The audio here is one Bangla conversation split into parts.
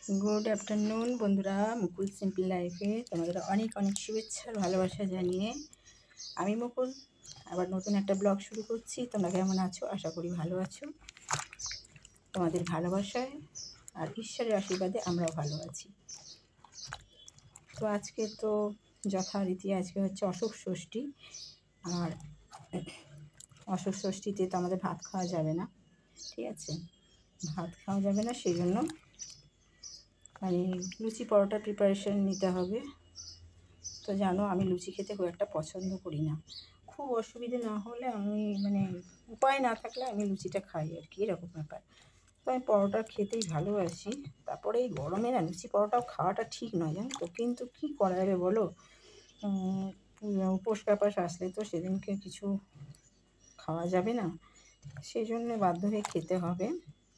গুড আফটারনুন বন্ধুরা, মুকুল সিম্পল লাইফে তোমাদের অনেক অনেক শুভেচ্ছা আর ভালোবাসা জানিয়ে আমি মুকুল আবার নতুন একটা ব্লগ শুরু করছি। তোমরা কেমন আছো? আশা করি ভালো আছো। তোমাদের ভালোবাসায় আর ঈশ্বরের আশীর্বাদে আমরাও ভালো আছি। তো আজকে তো যথারীতি আজকে হচ্ছে অশোক ষষ্ঠী। আর অশোক ষষ্ঠীতে তো আমাদের ভাত খাওয়া যাবে না, ঠিক আছে? ভাত খাওয়া যাবে না, সেই জন্য মানে লুচি পরোটা প্রিপারেশন নিতে হবে। তো জানো আমি লুচি খেতে খুব একটা পছন্দ করি না। খুব অসুবিধে না হলে আমি উপায় না থাকলে আমি লুচিটা খাই আর কি, এরকম ব্যাপার। তো আমি পরোটা খেতেই ভালোবাসি। তারপরে এই গরমে না লুচি পরোটাও খাওয়াটা ঠিক নয়, জানো তো। কিন্তু কী করা যাবে বলো, উপোস ব্যাপাস আসলে তো সেদিনকে কিছু খাওয়া যাবে না, সেই জন্য বাধ্য হয়ে খেতে হবে।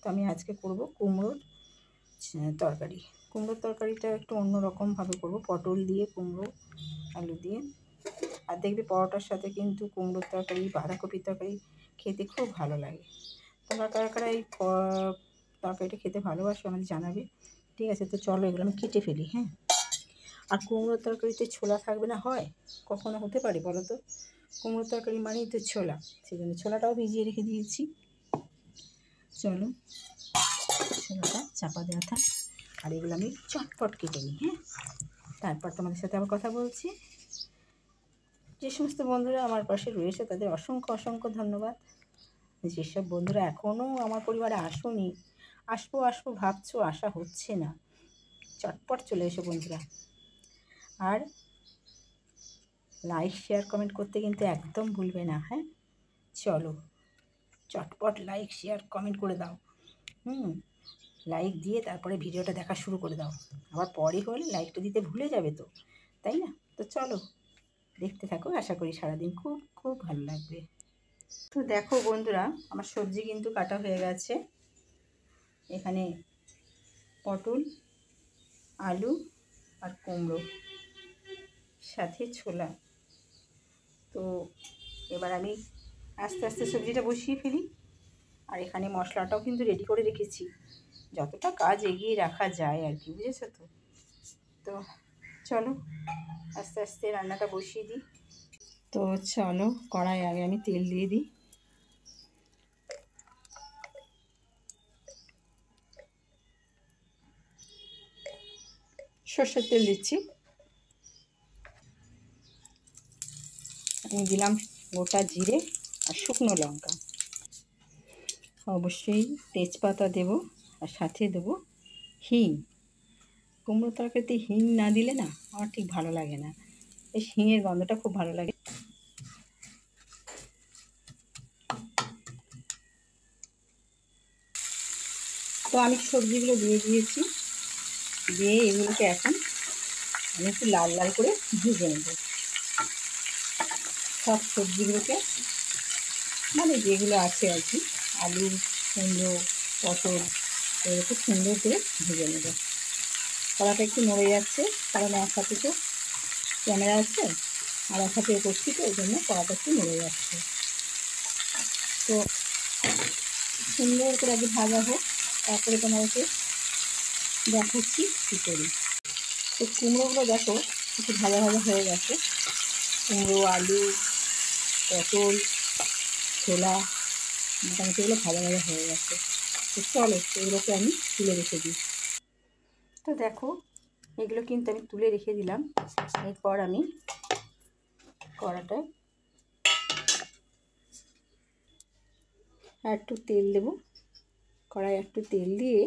তো আমি আজকে করব কুমড়োর তরকারি। কুমড়োর তরকারিটা একটু অন্যরকমভাবে করব, পটল দিয়ে, কুমড়ো, আলু দিয়ে। আর দেখবে পরোটার সাথে কিন্তু কুমড়োর তরকারি, বাঁধাকপির তরকারি খেতে খুব ভালো লাগে। তোমরা কারা কারা এই তরকারিটা খেতে ভালোবাসো আমাদের জানাবে, ঠিক আছে? তো চলো এগুলো আমি কেটে ফেলি। হ্যাঁ, আর কুমড়োর তরকারিতে ছোলা থাকবে না হয়, কখনো হতে পারে বলো তো? কুমড়োর তরকারি মানেই তো ছোলা, সেই জন্য ছোলাটাও ভিজিয়ে রেখে দিয়েছি। চলো ছোলাটা চাপা দেওয়া থাক, আর এগুলো আমি চটপট কেটে নিই। হ্যাঁ, তারপর তোমাদের সাথে আবার কথা বলছি। যে সমস্ত বন্ধুরা আমার পাশে রয়েছে তাদের অসংখ্য অসংখ্য ধন্যবাদ। যেসব বন্ধুরা এখনও আমার পরিবারে আসোনি, আসবো আসবো ভাবছো, আসা হচ্ছে না, চটপট চলে এসো বন্ধুরা। আর লাইক শেয়ার কমেন্ট করতে কিন্তু একদম ভুলবে না। হ্যাঁ, চলো চটপট লাইক শেয়ার কমেন্ট করে দাও। লাইক দিয়ে তারপরে ভিডিওটা দেখা শুরু করে দাও। আবার পরে হলে লাইকটা দিতে ভুলে যাবে তো, তাই না? তো চলো দেখতে থাকো, আশা করি সারাদিন খুব খুব ভালো লাগবে। তো দেখো বন্ধুরা, আমার সবজি কিন্তু কাটা হয়ে গেছে। এখানে পটল, আলু আর কুমড়ো, সাথে ছোলা। তো এবার আমি আস্তে আস্তে সবজিটা বসিয়ে ফেলি। আর এখানে মশলাটাও কিন্তু রেডি করে রেখেছি, যতটা কাজ এগিয়ে রাখা যায় আর কি, বুঝেছো তো? তো চলো আস্তে আস্তে রান্নাটা বসিয়ে দিই। তো চলো কড়াই আগে আমি তেল দিয়ে দিই। সর্ষের তেল দিচ্ছি। আমি দিলাম গোটা জিরে আর শুকনো লঙ্কা, অবশ্যই তেজপাতা দেব, আর সাথে দেবো হিং। কুমড়ো তরকারিতে হিং না দিলে না আমার ঠিক ভালো লাগে না, এই হিঙের গন্ধটা খুব ভালো লাগে। তো আমি সবজিগুলো দিয়ে দিয়েছি, দিয়ে এগুলোকে এখন আমি একটু লাল লাল করে ভেজে নেব। সব সবজিগুলোকে মানে যেগুলো আছে আর কি, আলু, কুমড়ো, পটল, এগুলো খুব সুন্দর করে ভেজে নেব। কড়াটা একটু নড়ে যাচ্ছে, কারণ এক হাতে তো ক্যামেরা আছে আর এক হাতে করছি, তো ওই জন্য কড়াটা একটু নড়ে যাচ্ছে। তো সুন্দর করে আগে ভাজা হোক, তারপরে তোমাদেরকে দেখাচ্ছি কী করি। তো কুমড়োগুলো দেখো একটু ভাজা ভাজা হয়ে গেছে। কুমড়ো, আলু, পটল, ছোলা মোটামুটি এগুলো ভাজা ভাজা হয়ে গেছে। তো চলো এগুলোকে আমি তুলে রেখে দিই। তো দেখো এগুলো কিন্তু আমি তুলে রেখে দিলাম। এরপর আমি কড়াটায় আর একটু তেল দেবো। কড়াই একটু তেল দিয়ে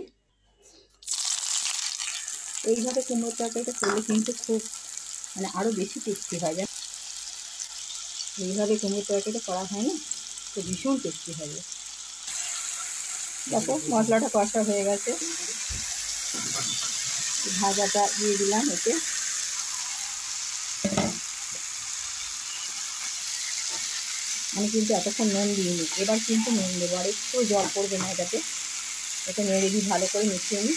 এইভাবে কুমড়োর তরকারিটা করলে কিন্তু খুব আরও বেশি টেস্টি হয়। যায় এইভাবে কুমড়োর তরকারিটা করা হয় না, তো ভীষণ টেস্টি হবে। দেখো মশলাটা কষা হয়ে গেছে, ভাজাটা দিয়ে দিলাম এতে। আমি কিন্তু এতক্ষণ নুন দিইনি, এবার কিন্তু নুন দেবো, আর একটু জল পড়বে না এটাতে। এটা নেড়ে দিই, ভালো করে মিশিয়ে নিই।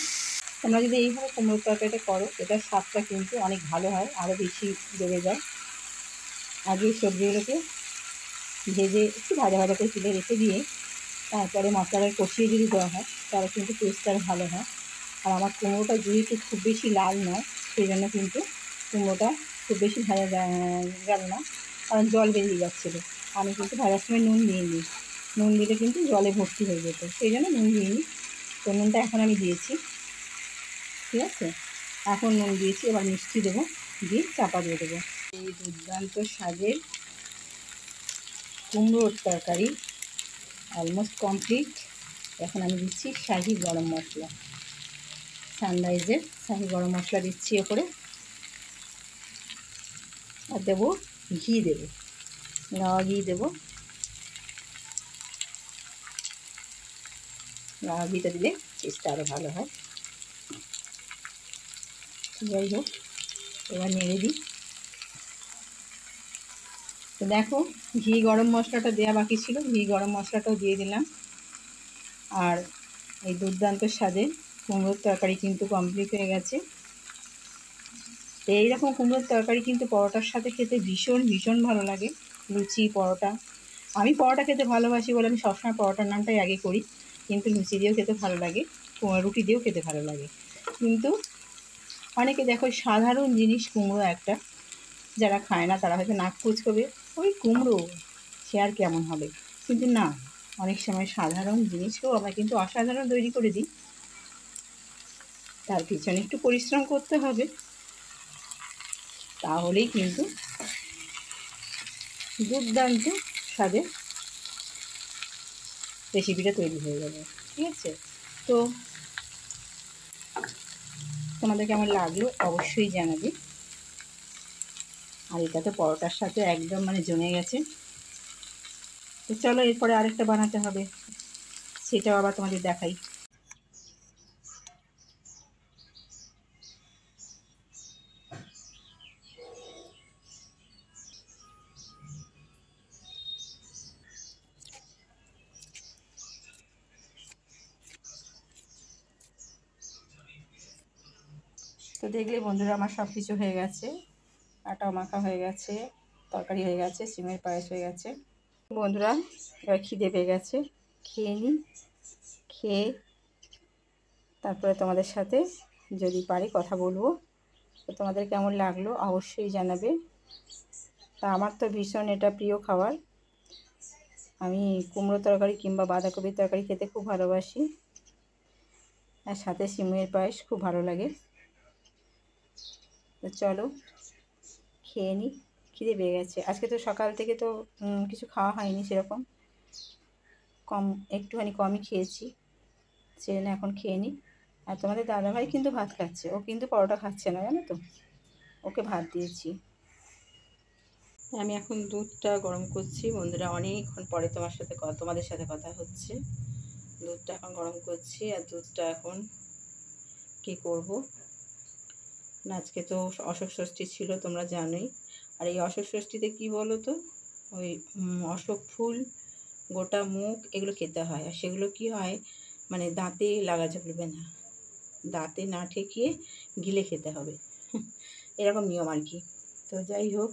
তোমরা যদি এইভাবে কুমড়োর তরকারিটা করো, এটার স্বাদটা কিন্তু অনেক ভালো হয়, আরও বেশি বেড়ে যায়। আগে সবজিগুলোকে ভেজে একটু ভাজা ভাজা করে তুলে রেখে দিয়ে তারপরে মশলাটা কষিয়ে যদি দেওয়া হয়, তাহলে কিন্তু টেস্টটা ভালো হয়। আর আমার কুমড়োটা যেহেতু খুব বেশি লাল নয়, সেই জন্য কিন্তু কুমড়োটা খুব বেশি ভাজা গেল না, কারণ জল বেরিয়ে যাচ্ছিলো। আমি কিন্তু ভাজার সময় নুন দিইনি, নুন দিলে কিন্তু জলে ভর্তি হয়ে যেত, সেই জন্য নুন দিইনি। তো নুনটা এখন আমি দিয়েছি, ঠিক আছে। এখন নুন দিয়েছি, এবার মিষ্টি দেবো, দিয়ে চাপা দিয়ে দেবো। এই দুর্দান্ত স্বাদের কুমড়োর তরকারি অলমোস্ট কমপ্লিট। এখন আমি দিচ্ছি শাহি গরম মশলা, সানরাইজের শাহি গরম মশলা দিচ্ছি ওপরে, আর দেবো ঘি, দেবো গাওয়া ঘি, দেবো গাওয়া ঘিটা দিলে টেস্টটা আরও ভালো হয়। যাই হোক, এবার নেড়ে দিই। তো দেখো, ঘি গরম মশলাটা দেওয়া বাকি ছিল, ঘি গরম মশলাটাও দিয়ে দিলাম। আর এই দুর্দান্ত স্বাদে কুমড়োর তরকারি কিন্তু কমপ্লিট হয়ে গেছে। তো এইরকম কুমড়োর তরকারি কিন্তু পরোটার সাথে খেতে ভীষণ ভীষণ ভালো লাগে, লুচি পরোটা। আমি পরোটা খেতে ভালোবাসি বলে আমি সবসময় পরোটার নামটাই আগে করি, কিন্তু লুচি দিয়েও খেতে ভালো লাগে, রুটি দিয়েও খেতে ভালো লাগে। কিন্তু অনেকে দেখো সাধারণ জিনিস কুমড়ো একটা, যারা খায় না তারা হয়তো নাক কুচকবে, ওই কুমড়ো সে আর কেমন হবে। কিন্তু না, অনেক সময় সাধারণ জিনিসকেও আমরা কিন্তু অসাধারণ তৈরি করে দিই। তার পিছনে একটু পরিশ্রম করতে হবে, তাহলেই কিন্তু দুর্দান্ত স্বাদে রেসিপিটা তৈরি হয়ে যাবে, ঠিক আছে। তো তোমাদের কেমন লাগলো অবশ্যই জানাবে। আর এটা তো পরোটার সাথে একদম মানে জমে গেছে। তো চলো এরপরে আরেকটা বানাতে হবে, সেটাও আবার তোমাদের দেখাই। তো দেখলে বন্ধুরা, আমার সব কিছু হয়ে গেছে, আটাও মাখা হয়ে গেছে, তরকারি হয়ে গেছে, সিমের পায়েস হয়ে গেছে। বন্ধুরা, এবার খিদে পেয়ে গেছে, খেয়ে নিই। খেয়ে তারপরে তোমাদের সাথে যদি পারি কথা বলবো। তো তোমাদের কেমন লাগলো অবশ্যই জানাবে। তা আমার তো ভীষণ এটা প্রিয় খাবার, আমি কুমড়ো তরকারি কিংবা বাঁধাকপির তরকারি খেতে খুব ভালোবাসি, আর সাথে সিমের পায়েস খুব ভালো লাগে। তো চলো খেয়ে নিই, খিদে পেয়ে গেছে। আজকে তো সকাল থেকে তো কিছু খাওয়া হয়নি সেরকম, একটুখানি কমই খেয়েছি, সেজন্য এখন খেয়ে নিই। আর তোমাদের দাদাভাই কিন্তু ভাত খাচ্ছে, ও কিন্তু পরোটা খাচ্ছে না, জানো তো, ওকে ভাত দিয়েছি। আমি এখন দুধটা গরম করছি বন্ধুরা, অনেকক্ষণ পরে তোমাদের সাথে কথা হচ্ছে। দুধটা এখন গরম করছি, আর দুধটা এখন কি করব না, আজকে তো অশোক ষষ্ঠী ছিল তোমরা জানোই। আর এই অশোক ষষ্ঠীতে কী বলো তো, ওই অশোক ফুল, গোটা মুগ এগুলো খেতে হয়। আর সেগুলো কি হয়, মানে দাঁতে লাগা যাবে না, দাঁতে না ঠেকিয়ে গিলে খেতে হবে, এরকম নিয়ম আর কি। তো যাই হোক,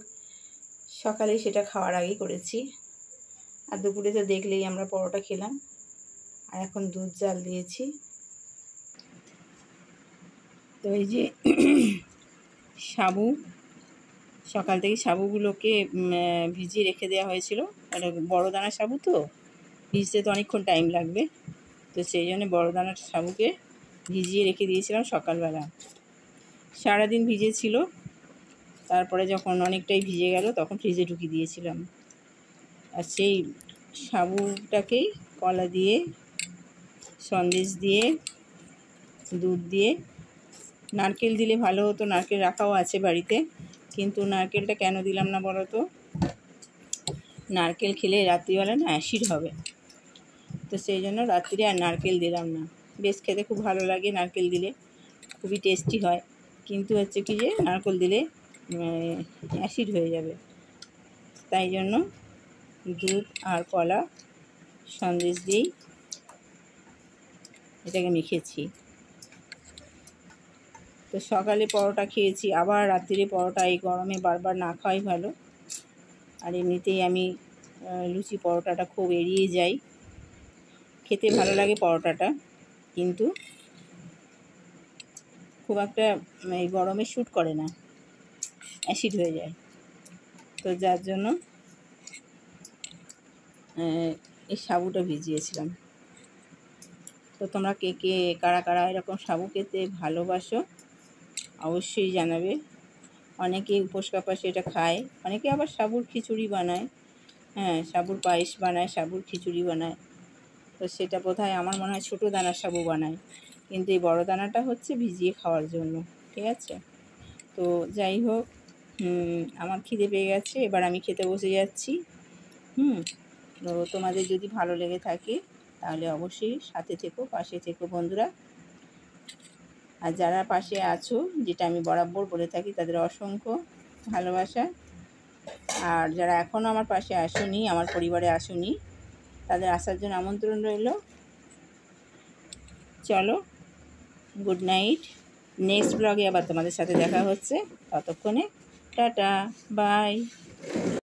সকালে সেটা খাওয়ার আগেই করেছি। আর দুপুরে তো দেখলেই আমরা পরোটা খেলাম, আর এখন দুধ জাল দিয়েছি। তো এই যে সাবু, সকাল থেকে সাবুগুলোকে ভিজিয়ে রেখে দেওয়া হয়েছিল, মানে বড় দানার সাবু তো ভিজতে তো অনেকক্ষণ টাইম লাগবে, তো সেই জন্য বড় দানার সাবুকে ভিজিয়ে রেখে দিয়েছিলাম সকালবেলা। সারাদিন ভিজেছিল, তারপরে যখন অনেকটাই ভিজে গেল তখন ফ্রিজে ঢুকিয়ে দিয়েছিলাম। আর সেই সাবুটাকেই কলা দিয়ে, সন্দেশ দিয়ে, দুধ দিয়ে, নারকেল দিলে ভালো হতো, নারকেল রাখাও আছে বাড়িতে, কিন্তু নারকেলটা কেন দিলাম না বলো তো, নারকেল খেলে রাত্রিবেলা না অ্যাসিড হবে, তো সেই জন্য রাত্রিরে আর নারকেল দিলাম না। বেশ খেতে খুব ভালো লাগে নারকেল দিলে, খুবই টেস্টি হয়, কিন্তু হচ্ছে কি যে নারকেল দিলে অ্যাসিড হয়ে যাবে, তাই জন্য দুধ আর কলা সন্দেশ দিয়েই এটাকে মেখেছি। তো সকালে পরোটা খেয়েছি, আবার রাত্রিরে পরোটা, এই গরমে বারবার না খাওয়াই ভালো। আর এমনিতেই আমি লুচি পরোটাটা খুব এড়িয়ে যাই, খেতে ভালো লাগে পরোটাটা, কিন্তু খুব একটা এই গরমে শ্যুট করে না, অ্যাসিড হয়ে যায়। তো যার জন্য এই সাবুটা ভিজিয়েছিলাম। তো তোমরা কে কে কারা কারা এরকম সাবু খেতে ভালোবাসো অবশ্যই জানাবে। অনেকে উপোস কাপাসে এটা খায়, অনেকে আবার সাবুর খিচুড়ি বানায়। হ্যাঁ, সাবুর পায়েস বানায়, সাবুর খিচুড়ি বানায়। তো সেটা বোধহয় আমার মনে হয় ছোটো দানার সাবু বানায়, কিন্তু এই বড় দানাটা হচ্ছে ভিজিয়ে খাওয়ার জন্য। ঠিক আছে? তো যাই হোক, আমার খিদে পেয়ে গেছে, এবার আমি খেতে বসে যাচ্ছি। তো তোমাদের যদি ভালো লেগে থাকে তাহলে অবশ্যই সাথে থেকো, পাশে থেকো বন্ধুরা। আর যারা পাশে আছো, যেটা আমি বরাবর বলে থাকি, তাদের অসংখ্য ভালোবাসা। আর যারা এখনও আমার পাশে আসোনি, আমার পরিবারে আসোনি, তাদের আসার জন্য আমন্ত্রণ রইল। চলো, গুড নাইট। নেক্সট ব্লগে আবার তোমাদের সাথে দেখা হচ্ছে। ততক্ষণে টাটা, বাই।